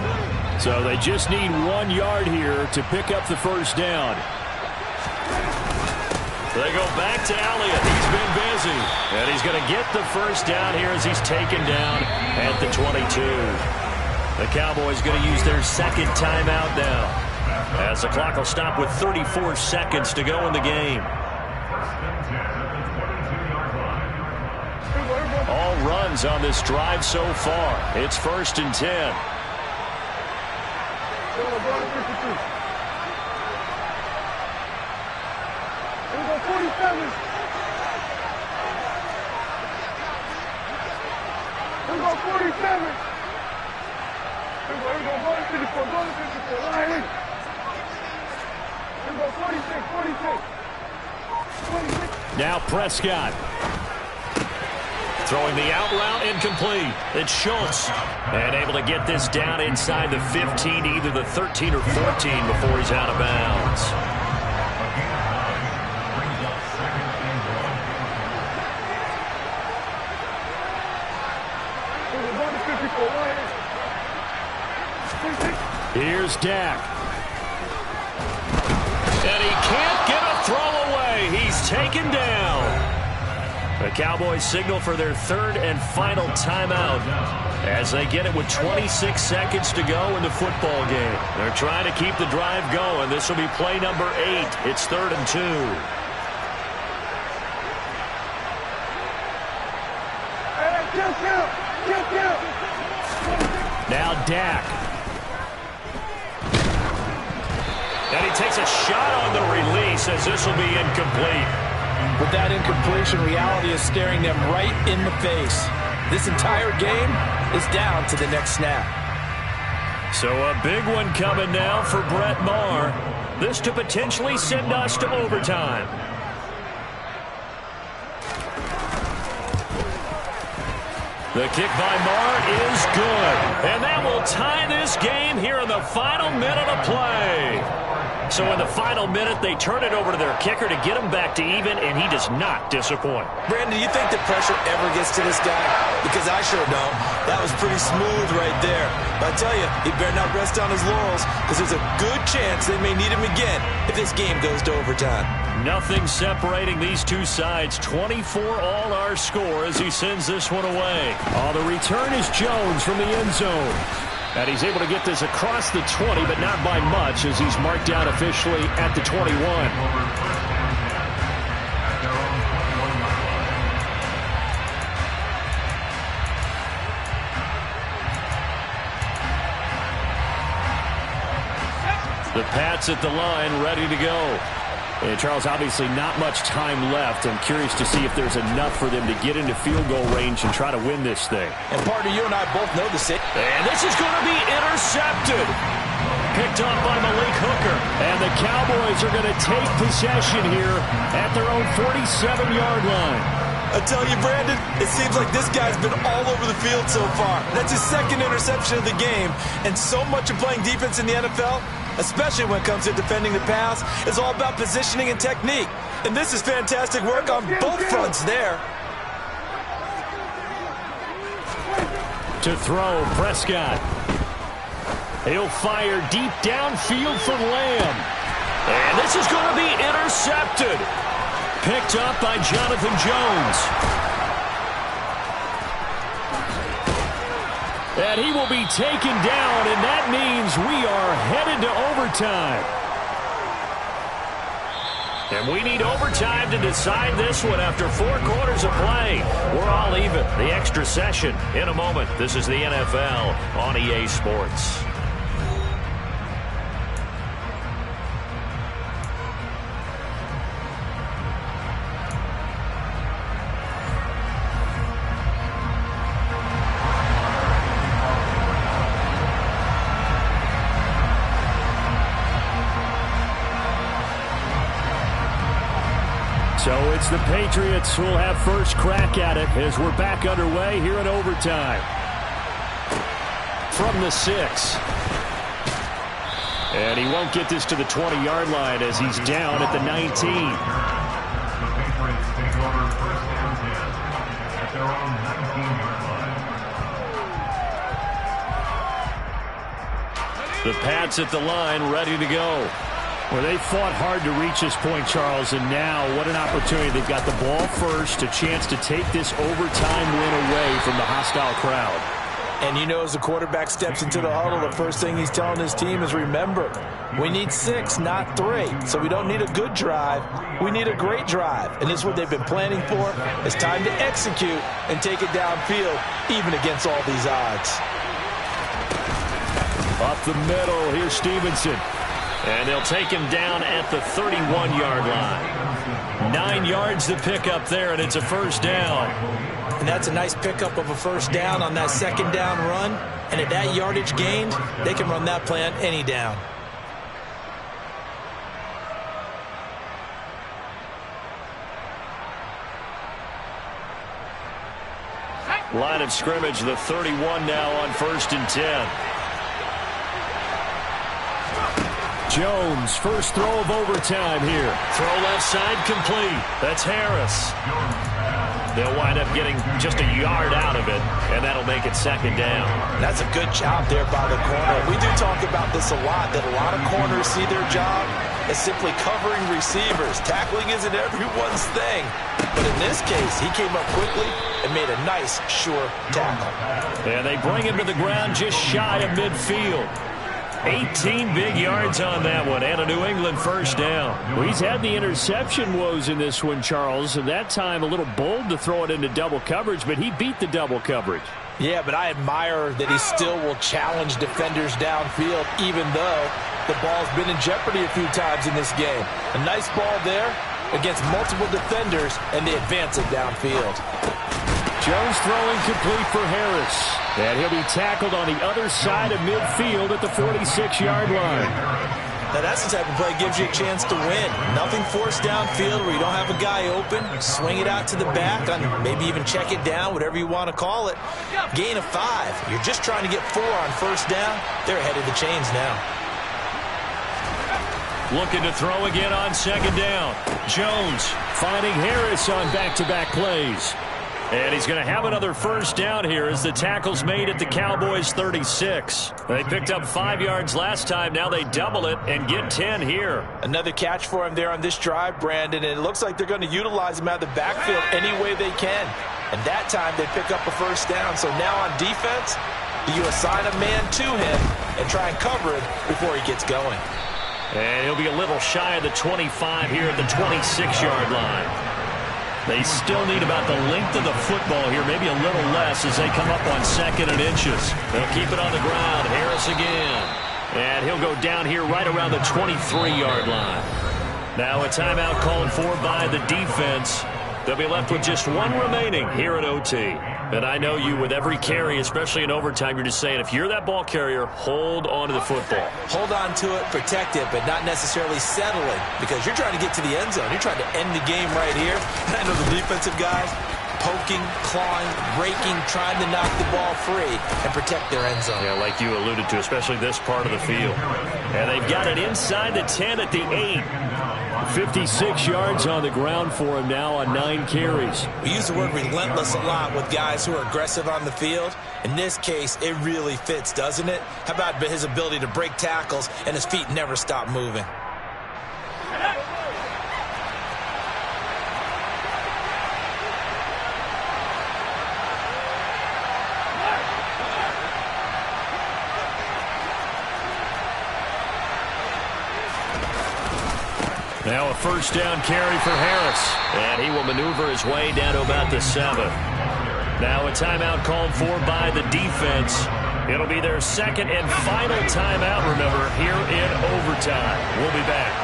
So they just need 1 yard here to pick up the 1st down. They go back to Elliott. He's been busy. And he's going to get the 1st down here as he's taken down at the 22. The Cowboys going to use their 2nd timeout now, as the clock will stop with 34 seconds to go in the game. All runs on this drive so far. It's 1st and 10. Here we go, 47. Here we go, 47. Here we go, 54, 54. Right here. Here we go, 46. Now Prescott. Throwing the out route, incomplete. It's Schultz. And able to get this down inside the 15, either the 13 or 14 before he's out of bounds. Here's Dak. And he can't get a throw away. He's taken down. The Cowboys signal for their 3rd and final timeout as they get it with 26 seconds to go in the football game. They're trying to keep the drive going. This will be play number 8. It's 3rd and 2. Now Dak. And he takes a shot on the release as this will be incomplete. With that incompletion, reality is staring them right in the face. This entire game is down to the next snap. So a big one coming now for Brett Maher. This to potentially send us to overtime. The kick by Marr is good. And that will tie this game here in the final minute of play. So in the final minute, they turn it over to their kicker to get him back to even, and he does not disappoint. Brandon, do you think the pressure ever gets to this guy? Because I sure don't. That was pretty smooth right there. But I tell you, he better not rest on his laurels, because there's a good chance they may need him again if this game goes to overtime. Nothing separating these two sides. 24 all our score as he sends this one away. Oh, the return is Jones from the end zone. And he's able to get this across the 20, but not by much as he's marked down officially at the 21. The Pats at the line, ready to go. And Charles, obviously not much time left. I'm curious to see if there's enough for them to get into field goal range and try to win this thing. And partner, you and I both know the same. And this is going to be intercepted. Picked up by Malik Hooker. And the Cowboys are going to take possession here at their own 47-yard line. I tell you, Brandon, it seems like this guy's been all over the field so far. That's his second interception of the game. And so much of playing defense in the NFL, especially when it comes to defending the pass, is all about positioning and technique. And this is fantastic work on both fronts there. To throw, Prescott. He'll fire deep downfield for Lamb. And this is going to be intercepted. Picked up by Jonathan Jones. And he will be taken down, and that means we are headed to overtime. And we need overtime to decide this one after 4 quarters of play. We're all even. The extra session in a moment. This is the NFL on EA Sports. So it's the Patriots who will have first crack at it as we're back underway here in overtime. From the 6. And he won't get this to the 20-yard line as he's down at the 19. The Patriots take over first and 10 at their own 19-yard line. The Pats at the line, ready to go. Well, they fought hard to reach this point, Charles, and now what an opportunity. They've got the ball first, a chance to take this overtime win away from the hostile crowd. And you know, as the quarterback steps into the huddle, the first thing he's telling his team is, remember, we need 6, not 3. So we don't need a good drive. We need a great drive. And this is what they've been planning for. It's time to execute and take it downfield, even against all these odds. Up the middle, here's Stevenson. And they'll take him down at the 31-yard line. 9 yards to pick up there, and it's a first down. And that's a nice pickup of a first down on that second down run. And at that yardage gained, they can run that play on any down. Line of scrimmage, the 31 now on 1st and 10. Jones, first throw of overtime here. Throw left side complete. That's Harris. They'll wind up getting just a yard out of it, and that'll make it second down. That's a good job there by the corner. We do talk about this a lot, that a lot of corners see their job as simply covering receivers. Tackling isn't everyone's thing. But in this case, he came up quickly and made a nice, sure tackle. And they bring him to the ground just shy of midfield. 18 big yards on that one, and a New England first down. Well, he's had the interception woes in this one, Charles, and that time a little bold to throw it into double coverage, but he beat the double coverage. Yeah, but I admire that he still will challenge defenders downfield, even though the ball's been in jeopardy a few times in this game. A nice ball there against multiple defenders, and they advance it downfield. Jones throwing complete for Harris. And he'll be tackled on the other side of midfield at the 46-yard line. Now, that's the type of play that gives you a chance to win. Nothing forced downfield where you don't have a guy open. Swing it out to the back, maybe even check it down, whatever you want to call it. Gain of 5. You're just trying to get 4 on first down. They're ahead of the chains now. Looking to throw again on second down. Jones finding Harris on back-to-back plays. And he's going to have another first down here as the tackle's made at the Cowboys' 36. They picked up 5 yards last time. Now they double it and get 10 here. Another catch for him there on this drive, Brandon. And it looks like they're going to utilize him out of the backfield any way they can. And that time they pick up a first down. So now on defense, you assign a man to him and try and cover it before he gets going. And he'll be a little shy of the 25 here at the 26-yard line. They still need about the length of the football here, maybe a little less as they come up on 2nd and inches. They'll keep it on the ground. Harris again. And he'll go down here right around the 23-yard line. Now a timeout called for by the defense. They'll be left with just 1 remaining here at OT. And I know you, with every carry, especially in overtime, you're just saying, if you're that ball carrier, hold on to the football. Hold on to it, protect it, but not necessarily settling, because you're trying to get to the end zone. You're trying to end the game right here. And I know the defensive guys poking, clawing, raking, trying to knock the ball free and protect their end zone. Yeah, like you alluded to, especially this part of the field. And they've got it inside the 10 at the 8. 56 yards on the ground for him now on 9 carries. We use the word relentless a lot with guys who are aggressive on the field. In this case, it really fits, doesn't it? How about his ability to break tackles and his feet never stop moving? Now a first down carry for Harris. And he will maneuver his way down to about the 7. Now a timeout called for by the defense. It'll be their 2nd and final timeout, remember, here in overtime. We'll be back.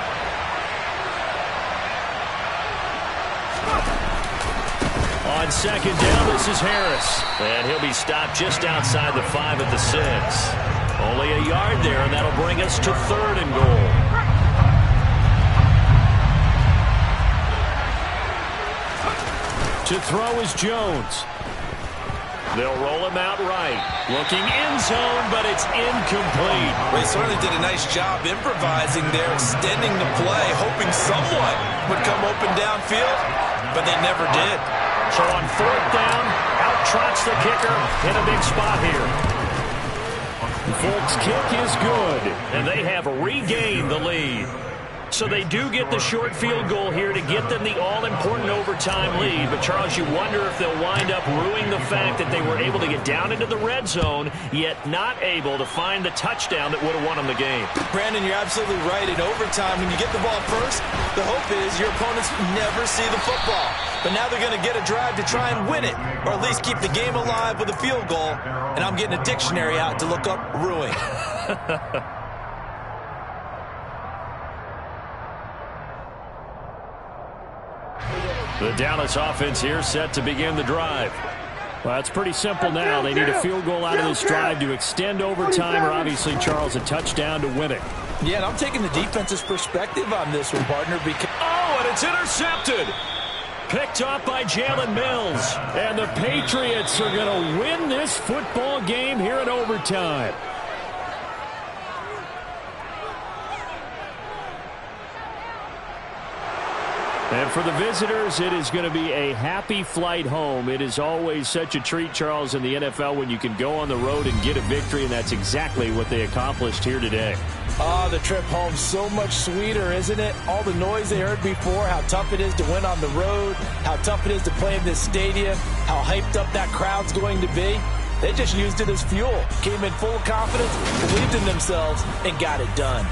On 2nd down, this is Harris. And he'll be stopped just outside the 5 at the 6. Only a yard there, and that'll bring us to 3rd and goal. To throw is Jones. They'll roll him out right. Looking end zone, but it's incomplete. They certainly did a nice job improvising there, extending the play, hoping someone would come open downfield, but they never did. So on 4th down, out trots the kicker in a big spot here. Folks' kick is good, and they have regained the lead. So they do get the short field goal here to get them the all-important overtime lead. But, Charles, you wonder if they'll wind up ruining the fact that they were able to get down into the red zone, yet not able to find the touchdown that would have won them the game. Brandon, you're absolutely right. In overtime, when you get the ball first, the hope is your opponents never see the football. But now they're going to get a drive to try and win it, or at least keep the game alive with a field goal. And I'm getting a dictionary out to look up ruin. The Dallas offense here set to begin the drive. Well, it's pretty simple now. They need a field goal out of this drive to extend overtime, or obviously, Charles, a touchdown to win it. Yeah, and I'm taking the defense's perspective on this one, partner. Because and it's intercepted. Picked off by Jalen Mills. And the Patriots are going to win this football game here in overtime. And for the visitors, it is going to be a happy flight home. It is always such a treat, Charles, in the NFL when you can go on the road and get a victory, and that's exactly what they accomplished here today. Oh, the trip home, so much sweeter, isn't it? All the noise they heard before, how tough it is to win on the road, how tough it is to play in this stadium, how hyped up that crowd's going to be. They just used it as fuel, came in full of confidence, believed in themselves, and got it done.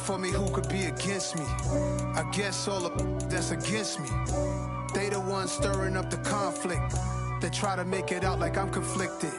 for me, who could be against me? I guess all the that's against me. They the ones stirring up the conflict. They try to make it out like I'm conflicted.